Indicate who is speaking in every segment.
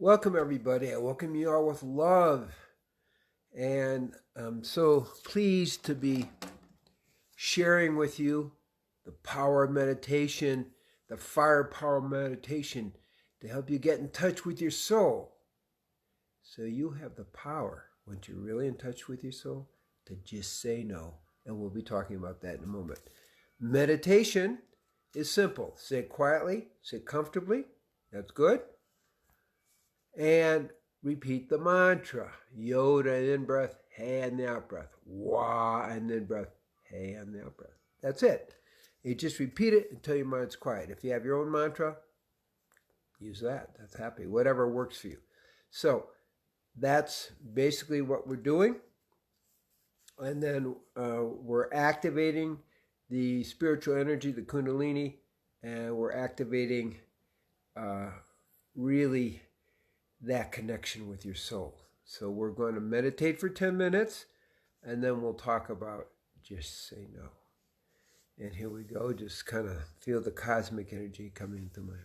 Speaker 1: Welcome, everybody. I welcome you all with love. And I'm so pleased to be sharing with you the power of meditation, the firepower of meditation to help you get in touch with your soul. So you have the power, once you're really in touch with your soul, to just say no. And we'll be talking about that in a moment. Meditation is simple. Sit quietly, sit comfortably. That's good. And repeat the mantra. Yod and in breath, hey and the out breath. Wah and in breath, hey and the out breath. That's it. You just repeat it until your mind's quiet. If you have your own mantra, use that. That's happy. Whatever works for you. So that's basically what we're doing. And then we're activating the spiritual energy, the Kundalini, and we're activating really that connection with your soul. So we're going to meditate for 10 minutes, and then we'll talk about just say no. And here we go. Just kind of feel the cosmic energy coming through my eyes.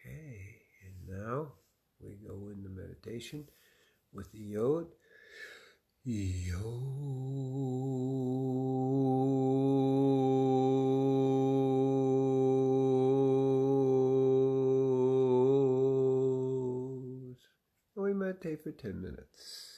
Speaker 1: Okay, and now we go into meditation with the Yod. We meditate for 10 minutes.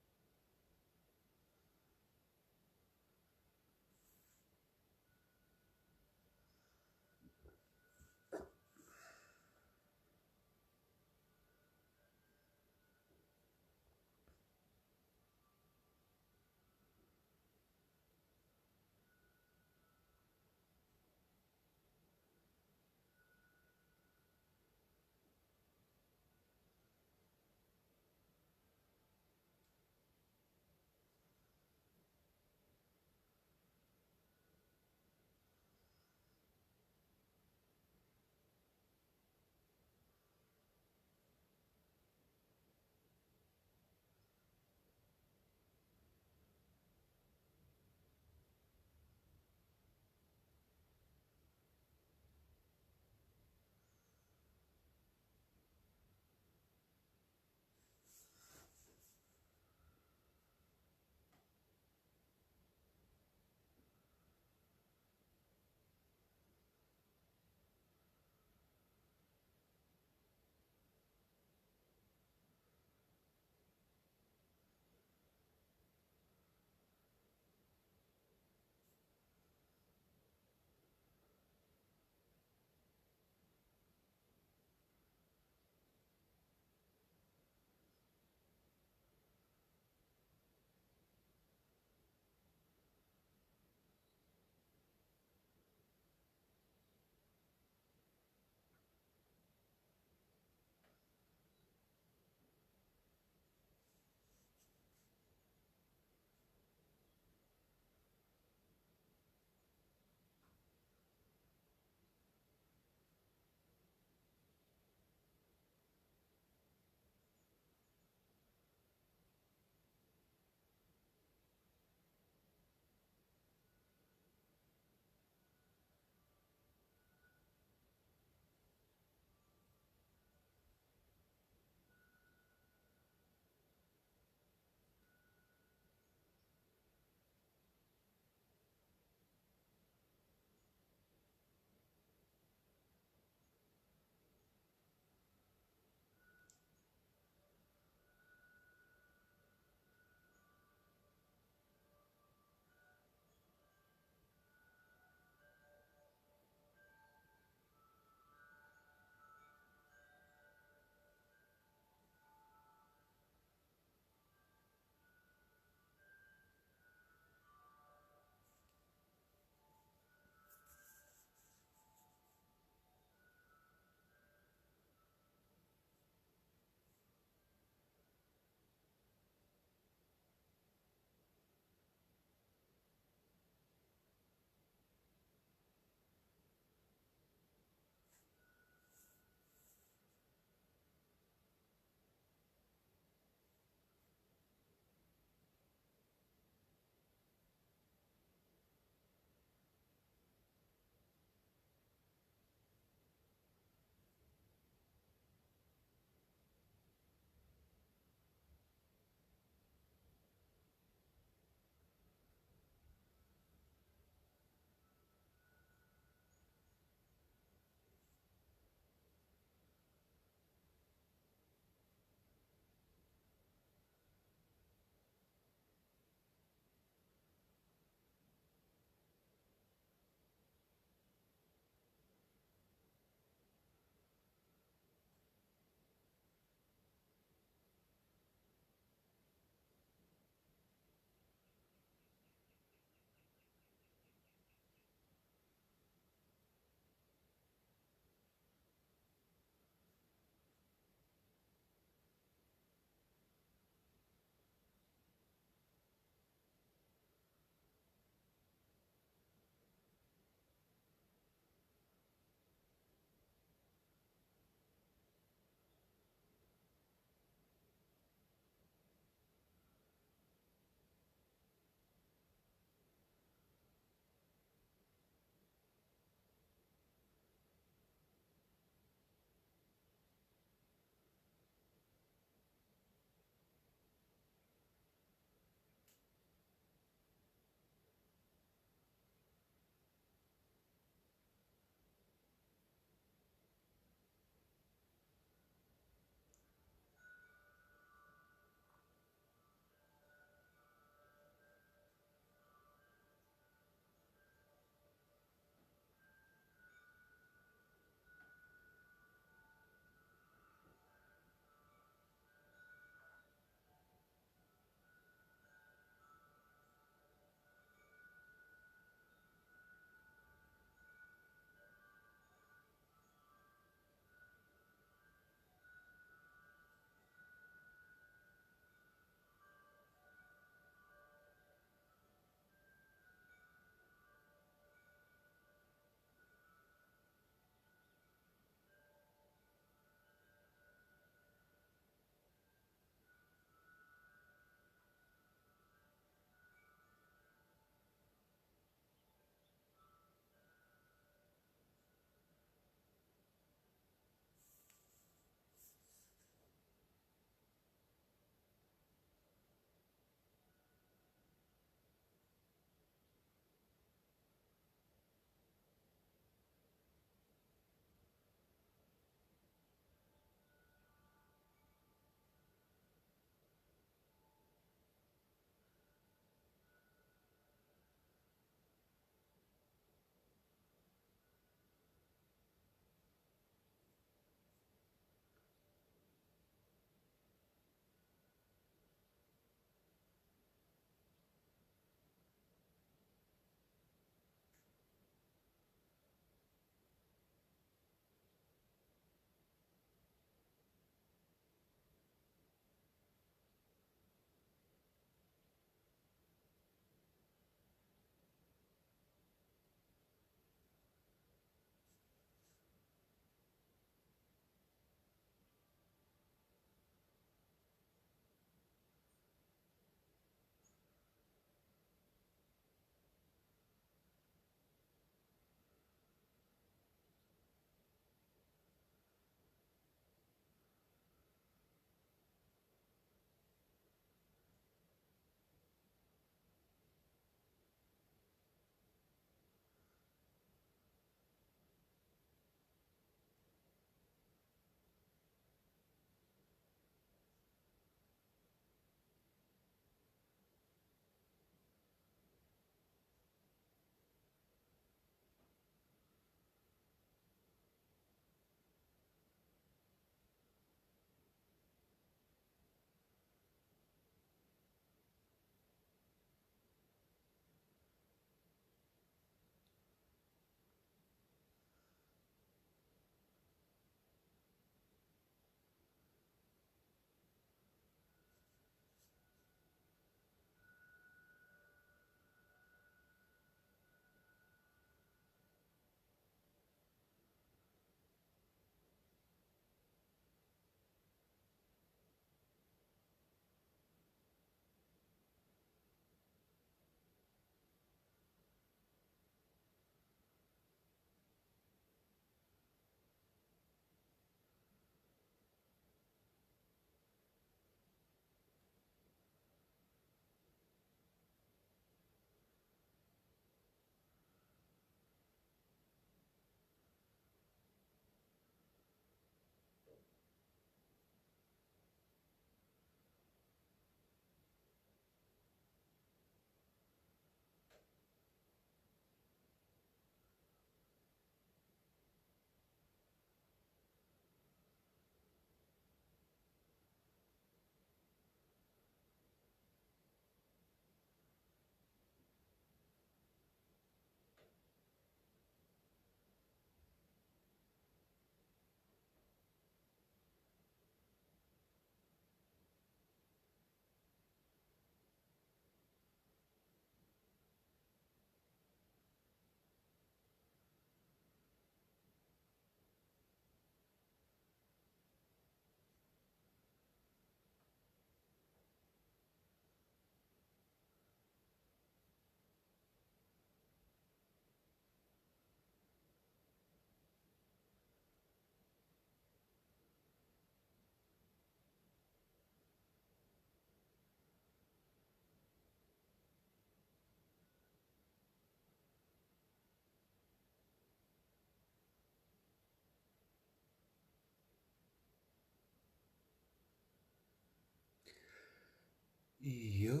Speaker 1: Yo.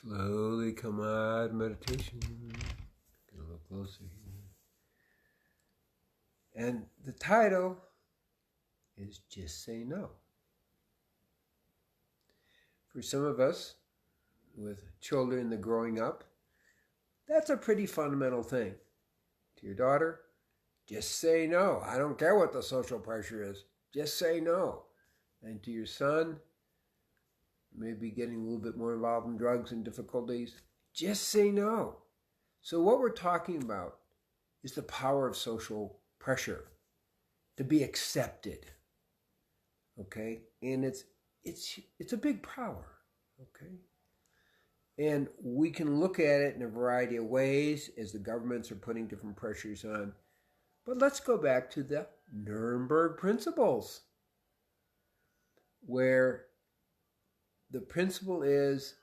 Speaker 1: Slowly come out of meditation. Get a little closer here. And the title is Just Say No. For some of us, with children that are growing up, that's a pretty fundamental thing. To your daughter, just say no. I don't care what the social pressure is. Just say no. And to your son, maybe getting a little bit more involved in drugs and difficulties, just say no. So what we're talking about is the power of social pressure to be accepted. Okay? And it's a big power. Okay? And we can look at it in a variety of ways as the governments are putting different pressures on. But let's go back to the Nuremberg principles, where the principle is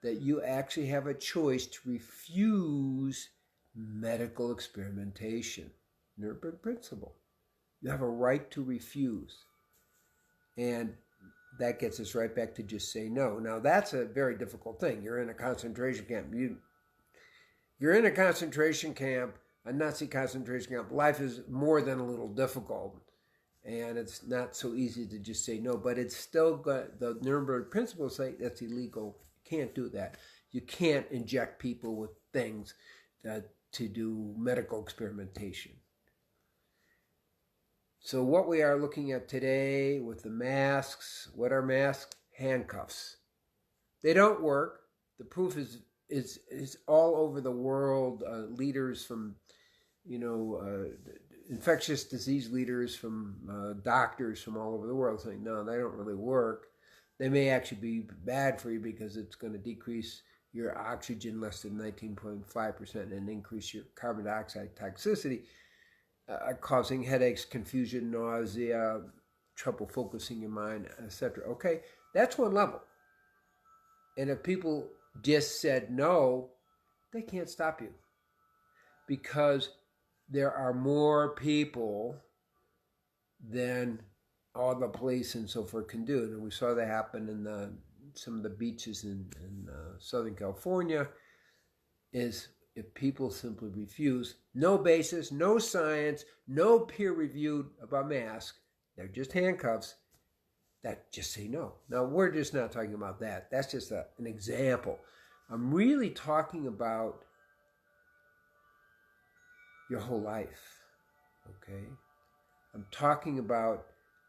Speaker 1: that you actually have a choice to refuse medical experimentation. Nuremberg principle. You have a right to refuse. And that gets us right back to just say no. Now, that's a very difficult thing. You're in a concentration camp. You're in a concentration camp, a Nazi concentration camp. Life is more than a little difficult. And it's not so easy to just say no. But it's still got the Nuremberg principles say that's illegal. You can't do that. You can't inject people with things to do medical experimentation. So what we are looking at today with the masks, what are masks? Handcuffs. They don't work. The proof is all over the world. Leaders from, infectious disease leaders from doctors from all over the world saying, no, they don't really work. They may actually be bad for you because it's going to decrease your oxygen less than 19.5% and increase your carbon dioxide toxicity. Causing headaches, confusion, nausea, trouble focusing your mind, etc. Okay, that's one level. And if people just said no, they can't stop you. Because there are more people than all the police and so forth can do. And we saw that happen in some of the beaches in Southern California, is if people simply refuse, no basis, no science, no peer reviewed about masks, they're just handcuffs, that just say no. Now, we're just not talking about that. That's just an example. I'm really talking about your whole life, okay? I'm talking about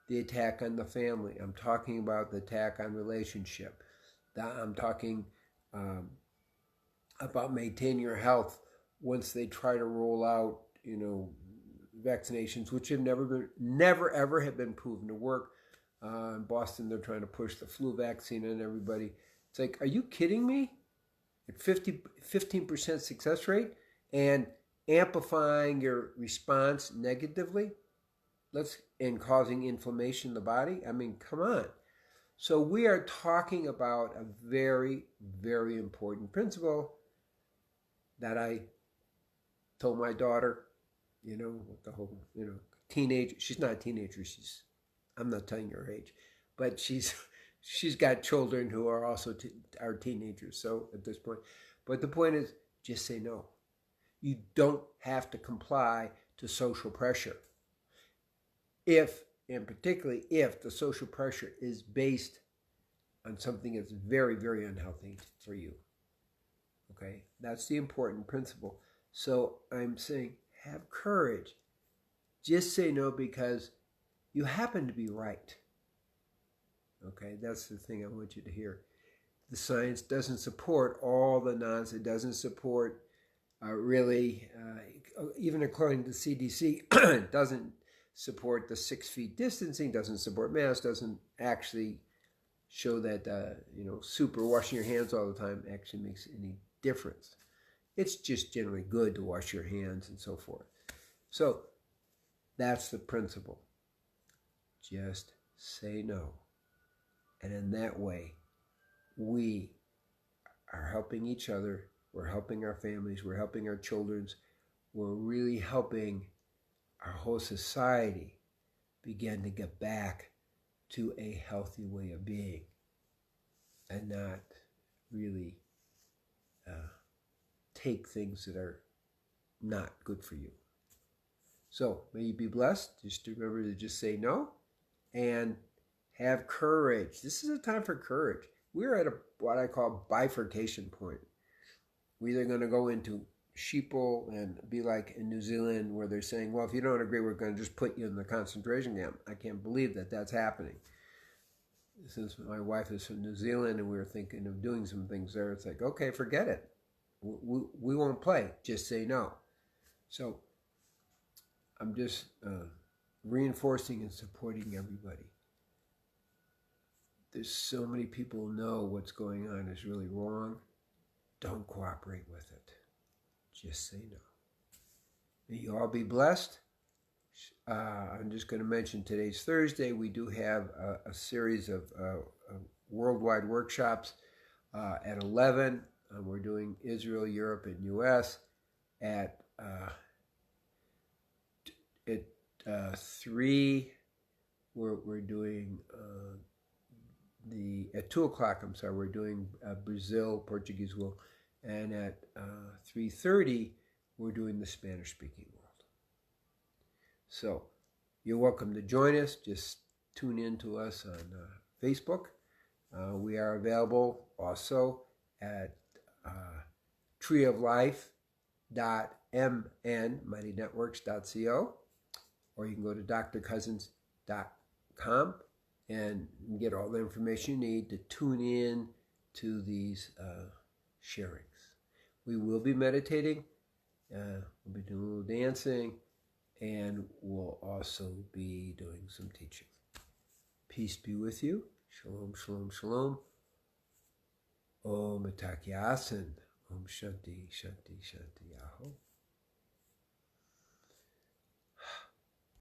Speaker 1: the attack on the family. I'm talking about the attack on relationship. I'm talking about maintaining your health once they try to roll out, vaccinations, which have never ever have been proven to work. In Boston, they're trying to push the flu vaccine on everybody. It's like, are you kidding me? At 15% success rate and amplifying your response negatively, and causing inflammation in the body. I mean, come on. So we are talking about a very, very important principle that I told my daughter, with the whole, teenage. She's not a teenager. I'm not telling you her age, but she's got children who are also are teenagers. So at this point, but the point is, just say no. You don't have to comply to social pressure. And particularly if the social pressure is based on something that's very, very unhealthy for you. Okay, that's the important principle. So I'm saying, have courage. Just say no because you happen to be right. Okay, that's the thing I want you to hear. The science doesn't support all the nonsense. It doesn't support even according to the CDC, it doesn't support the 6 feet distancing, doesn't support masks, doesn't actually show that, super washing your hands all the time actually makes any difference. It's just generally good to wash your hands and so forth. So that's the principle. Just say no. And in that way, we are helping each other. We're helping our families. We're helping our children. We're really helping our whole society begin to get back to a healthy way of being and not really take things that are not good for you. So may you be blessed. Just remember to just say no and have courage. This is a time for courage. We're at what I call bifurcation point. We're either going to go into sheeple and be like in New Zealand where they're saying, well, if you don't agree, we're going to just put you in the concentration camp. I can't believe that that's happening. Since my wife is from New Zealand and we were thinking of doing some things there, it's like, okay, forget it. We won't play. Just say no. So I'm just reinforcing and supporting everybody. There's so many people know what's going on is really wrong. Don't cooperate with it. Just say no. May you all be blessed. I'm just going to mention today's Thursday. We do have a series of worldwide workshops at 11. We're doing Israel, Europe, and U.S. At 3. We're doing at 2 o'clock. I'm sorry. We're doing Brazil, Portuguese world, and at 3:30 we're doing the Spanish-speaking world. So you're welcome to join us. Just tune in to us on Facebook. We are available also at treeoflife.mn, mightynetworks.co, or you can go to drcousens.com and get all the information you need to tune in to these sharings. We will be meditating, we'll be doing a little dancing, and we'll also be doing some teaching. Peace be with you. Shalom, shalom, shalom. Om Takyaasan. Om Shanti, Shanti, Shanti, Aho.